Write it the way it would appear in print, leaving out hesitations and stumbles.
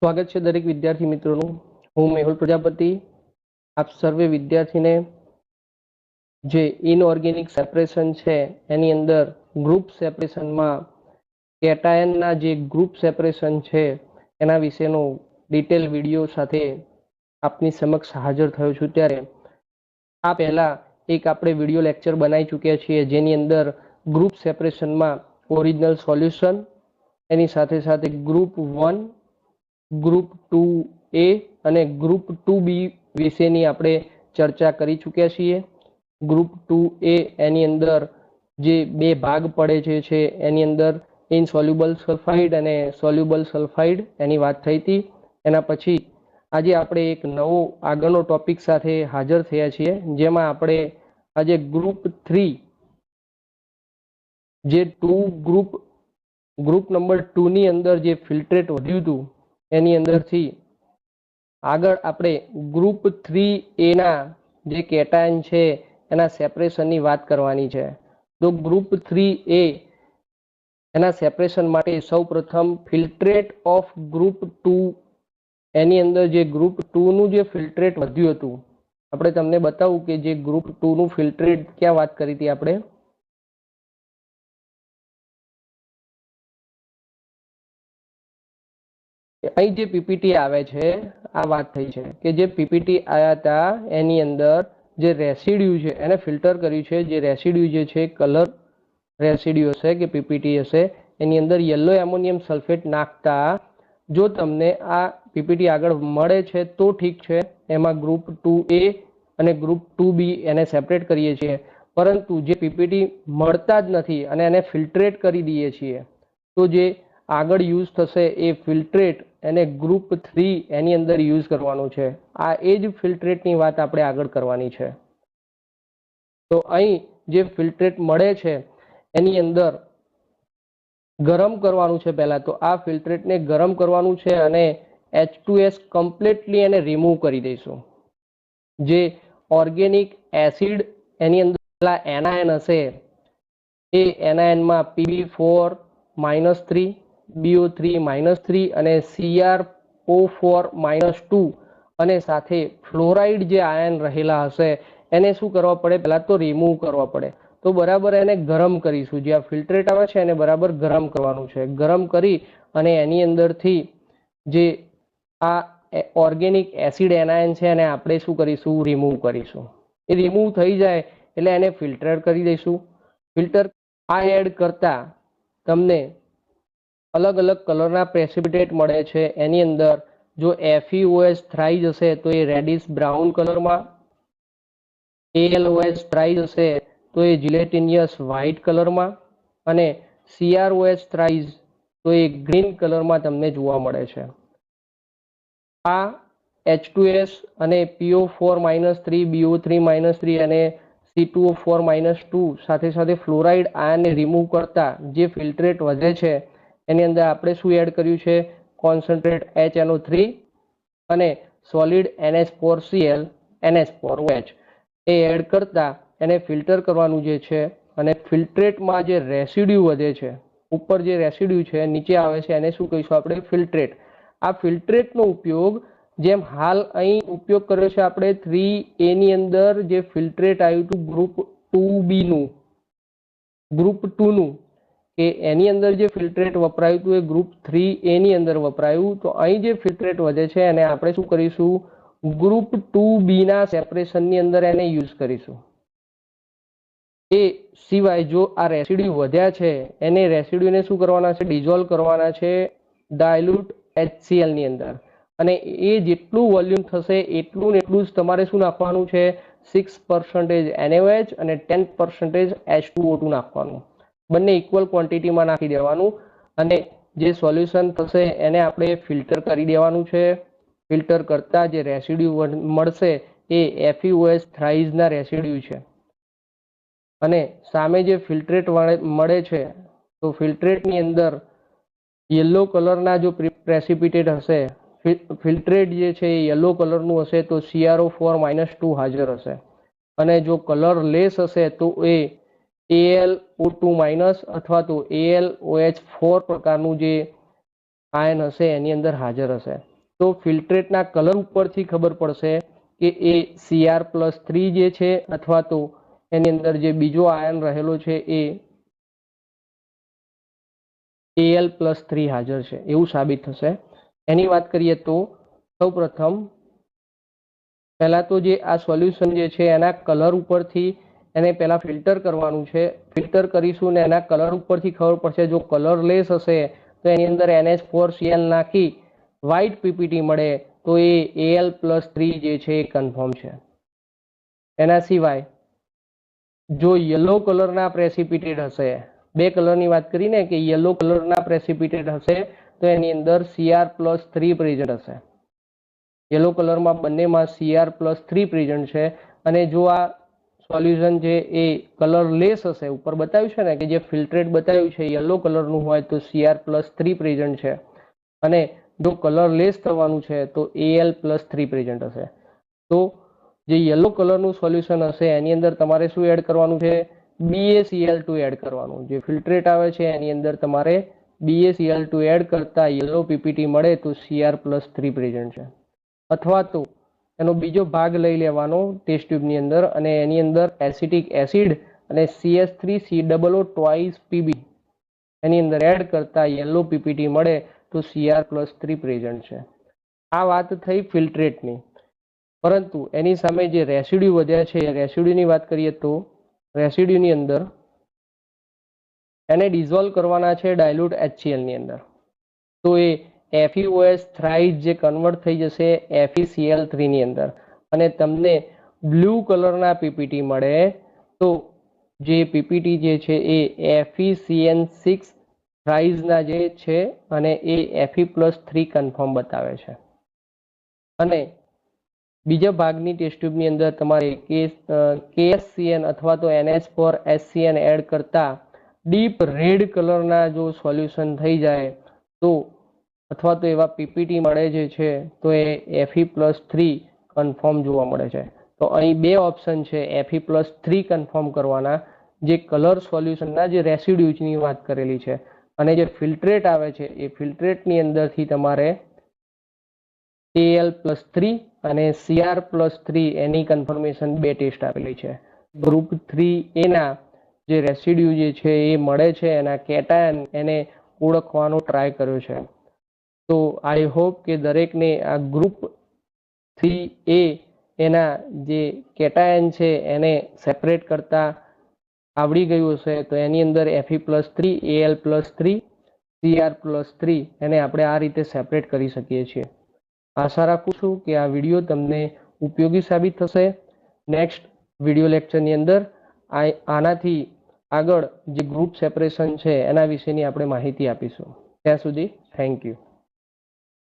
स्वागत है दरेक विद्यार्थी मित्रों। हूँ मेहुल प्रजापति। आप सर्वे विद्यार्थी ने जे इनऑर्गेनिक सेपरेशन है एनी अंदर ग्रुप सेपरेशन में केटायन ना जे ग्रुप सेपरेशन है एना विशेनो डिटेल विडियो साथे आपनी समक्ष हाजर थयो छुं। त्यारे आ पहला एक आपणे विडियो लेक्चर बनावी चूक्या छीए जेनी अंदर ग्रुप सेपरेशन में ओरिजिनल सोल्यूशन एनी साथे साथे ग्रुप 1 ग्रुप 2A અને ગ્રુપ 2B વિશેની આપણે ચર્ચા કરી ચૂક્યા છીએ। ગ્રુપ 2A એની અંદર જે બે ભાગ પડે છે એની અંદર ઇનસોલ્યુબલ સલ્ફાઇડ અને સોલ્યુબલ સલ્ફાઇડ એની વાત થઈ હતી। એના પછી આજે આપણે એક નવો આગળનો ટોપિક સાથે હાજર થયા છીએ જેમાં આપણે આજે ગ્રુપ 3 જે ગ્રુપ નંબર 2 ની અંદર જે ફિલ્ટ્રેટ વધ્યું હતું એની અંદરથી આગળ આપણે ગ્રુપ 3A ના જે કેટાયન છે એના સેપરેશનની વાત કરવાની છે। તો ગ્રુપ 3A એના સેપરેશન માટે સૌપ્રથમ ફિલ્ટ્રેટ ઓફ ગ્રુપ 2 એની અંદર જે ગ્રુપ 2 નું જે ફિલ્ટ્રેટ વધ્યું હતું આપણે તમને બતાવું કે જે ગ્રુપ 2 નું ફિલ્ટ્રેટ ક્યાં વાત કરી હતી આપણે। અહીં જે પીપીટી આવે છે આ વાત થઈ છે કે જે પીપીટી આયા હતા એની અંદર જે રેસિડ્યુ છે એને ફિલ્ટર કર્યું છે। જે રેસિડ્યુ જે છે કલર રેસિડ્યુ હશે કે પીપીટી હશે એની અંદર યલો એમોનિયમ સલ્ફેટ નાખતા જો તમને આ પીપીટી આગળ મળે છે તો ઠીક છે, એમાં ગ્રુપ 2A અને ગ્રુપ 2B એને સેપરેટ કરીએ છીએ। પરંતુ જે પીપીટી મળતા જ નથી અને એને ફિલ્ટ્રેટ કરી દઈએ છીએ તો જે આગળ યુઝ થશે એ ફિલ્ટ્રેટ એને ગ્રુપ 3 એની અંદર યુઝ કરવાનું છે। આ એ જ ફિલ્ટ્રેટની વાત આપણે આગળ કરવાની છે। તો અહીં જે ફિલ્ટ્રેટ મળે છે એની અંદર ગરમ કરવાનું છે। પહેલા તો આ ફિલ્ટ્રેટને ગરમ કરવાનું છે અને H2S કમ્પ્લીટલી એને રિમૂવ કરી દઈશું। જે ઓર્ગેનિક એસિડ એની અંદર એનાયન હશે એ એનાયનમાં Pb4-3 BO3-3 અને CrO4-2 અને સાથે ફ્લોરાઇડ જે આયન રહેલા હશે એને શું કરવા પડે, પહેલા તો રિમૂવ કરવા પડે। તો બરાબર એને ગરમ કરીશું। જે આ ફિલ્ટ્રેટ આવે છે એને બરાબર ગરમ કરવાનું છે। ગરમ કરી અને એની અંદરથી જે આ ઓર્ગેનિક એસિડ એનાયન છે એને આપણે શું કરીશું, રિમૂવ કરીશું। એ રિમૂવ થઈ જાય એટલે એને ફિલ્ટર કરી દઈશું। ફિલ્ટર આ એડ કરતા તમને अलग अलग कलरना प्रेसिपिटेट मळे छे। एनी अंदर जो FeOH थ्राइज हशे तो ये रेडिश ब्राउन कलर में, AlOH थ्राइज हशे तो ये जिलेटिनियस व्हाइट कलर में અને CrOH थ्राइज तो ये ग्रीन कलर में तमने जोवा मळे छे। आ H2S અને PO4-3 BO3-3 અને C2O4-2 સાથે સાથે ફ્લોરાઇડ આયનને રિમૂવ કરતા જે ફિલ્ટ્રેટ વધે છે એની અંદર આપણે શું એડ કર્યું છે, કોન્સન્ટ્રેટ HNO3 અને સોલિડ NH4Cl NH4OH એ એડ કરતા એને ફિલ્ટર કરવાનું જે છે અને ફિલ્ટ્રેટમાં જે રેસિડ્યુ વધે છે ઉપર જે રેસિડ્યુ છે નીચે આવે છે એને શું કહીશું આપણે, ફિલ્ટ્રેટ। આ ફિલ્ટ્રેટનો ઉપયોગ જેમ હાલ અહીં ઉપયોગ કર્યો છે આપણે 3A ની અંદર જે ફિલ્ટ્રેટ આવ્યું હતું ગ્રુપ 2B નું, ગ્રુપ 2 નું કે એની અંદર જે ફિલ્ટ્રેટ વપરાયું હતું એ ગ્રુપ 3A ની અંદર વપરાયું। તો અહીં જે ફિલ્ટ્રેટ વધે છે એને આપણે શું કરીશું, ગ્રુપ 2B ના સેપરેશનની અંદર એને યુઝ કરીશું। એ સિવાય જો આ રેસિડ્યુ વધ્યા છે એને રેસિડ્યુને શું કરવાના છે, ડિઝોલ્વ કરવાના છે ડાયલ્યુટ HCl ની અંદર અને એ જેટલું વોલ્યુમ થશે એટલું ને એટલું જ તમારે શું નાખવાનું છે, 6% NaOH અને 10% H2O2 નાખવાનું। બંને ઇક્વલ ક્વોન્ટિટીમાં નાખી દેવાનું અને જે સોલ્યુશન થશે એને આપણે ફિલ્ટર કરી દેવાનું છે। ફિલ્ટર કરતા જે રેસિડ્યુ મળશે એ FeOH થ્રાઇઝના રેસિડ્યુ છે અને સામે જે ફિલ્ટ્રેટ મળે છે તો ફિલ્ટ્રેટની અંદર યલો કલરના જો પ્રેસિપિટેટ હશે, ફિલ્ટ્રેટ જે છે એ યલો કલરનું હશે તો CrO4-2 હાજર હશે અને જો કલર લેસ હશે તો એ AlO2- अथवा तो AlOH4 प्रकारનું જે આયન હશે એની અંદર હાજર હશે। તો ફિલ્ટ્રેટના કલર ઉપરથી ખબર પડશે કે એ Cr+3 જે છે અથવા તો એની અંદર જે બીજો આયન રહેલો છે એ Al+3 હાજર છે એવું સાબિત થશે. એની વાત કરીએ તો સૌપ્રથમ પહેલા તો જે આ સોલ્યુશન જે છે એના કલર ઉપરથી એને પહેલા ફિલ્ટર કરવાનું છે. ફિલ્ટર કરીશું ને એના કલર ઉપરથી ખબર પડશે. જો કલરલેસ હશે તો એની અંદર NH4Cl નાખી વ્હાઇટ પીપીટી મળે તો એ Al+3 જે છે એ કન્ફર્મ છે. એના સિવાય જો યલો કલરના પ્રેસિપિટેટ હશે, બે કલરની વાત કરીને કે યલો કલરના પ્રેસિપિટેટ હશે તો એની અંદર Cr+3 પ્રેઝન્ટ હશે. યલો કલરમાં બંનેમાં Cr+3 પ્રેઝન્ટ છે. અને જો આ સોલ્યુશન છે એ કલરલેસ હશે, ઉપર બતાવ્યું છે ને કે જે ફિલ્ટ્રેટ બતાવ્યું છે યલો કલરનું હોય તો Cr+3 પ્રેઝન્ટ છે, અને જો કલરલેસ થવાનું છે તો Al+3 પ્રેઝન્ટ હશે. તો જે યલો કલરનું સોલ્યુશન હશે એની અંદર તમારે શું એડ કરવાનું છે? BaCl2 એડ કરવાનું. જે ફિલ્ટ્રેટ આવે છે એની અંદર તમારે BaCl2 એડ કરતા યલો પીપીટી મળે તો Cr+3 પ્રેઝન્ટ છે. અથવા તો એનો બીજો ભાગ લઈ લેવાનો ટેસ્ટ ટ્યુબની અંદર અને એની અંદર એસિટિક એસિડ અને CH3COO ટ્વાઇસ Pb એની અંદર એડ કરતા યલો પીપીટી મળે તો Cr+3 પ્રેઝન્ટ છે. આ વાત થઈ ફિલ્ટ્રેટની. પરંતુ એની સામે જે રેસિડ્યુ વધ્યા છે રેસિડ્યુની વાત કરીએ તો રેસિડ્યુની અંદર એને ડિઝોલ્વ કરવાના છે ડાયલ્યુટ HCl ની અંદર. તો એ FeOH થ્રાઇસ જે કન્વર્ટ થઈ જશે FeCl3 ની અંદર અને તમને બ્લુ કલરના પીપીટી મળે. તો જે પીપીટી જે છે એ FeCN6 થ્રાઇસના જે છે અને એ Fe+3 કન્ફર્મ બતાવે છે. અને બીજા ભાગની ટેસ્ટ ટ્યુબની અંદર તમારે KSCN અથવા તો NH4SCN એડ કરતા ડીપ રેડ કલરના જો સોલ્યુશન થઈ જાય તો અથવા તો એવા પીપીટી મળે જે છે તો એ Fe+3 કન્ફર્મ જોવા મળે છે. તો અહીં બે ઓપ્શન છે Fe+3 કન્ફર્મ કરવાના, જે કલર સોલ્યુશનના જે રેસિડ્યુની વાત કરેલી છે, અને જે ફિલ્ટ્રેટ આવે છે એ ફિલ્ટ્રેટની અંદરથી તમારે Al+3 અને Cr+3 એની કન્ફર્મેશન બે ટેસ્ટ આપેલી છે. ગ્રુપ 3A ના જે રેસિડ્યુ જે છે એ મળે છે એના કેટાયન એને ઓળખવાનો ટ્રાય કર્યો છે. તો આઈ હોપ કે દરેકને આ ગ્રુપ 3A એના જે કેટાયન છે એને સેપરેટ કરતા આવડી ગયું હશે. તો એની અંદર Fe+3, Al+3, Cr+3 એને આપણે આ રીતે સેપરેટ કરી શકીએ છીએ. આશા રાખું છું કે આ વિડીયો તમને ઉપયોગી સાબિત થશે. નેક્સ્ટ વિડીયો લેક્ચરની અંદર આનાથી આગળ જે ગ્રુપ સેપરેશન છે એના વિશેની આપણે માહિતી આપીશું. ત્યાં સુધી થેન્ક યુ.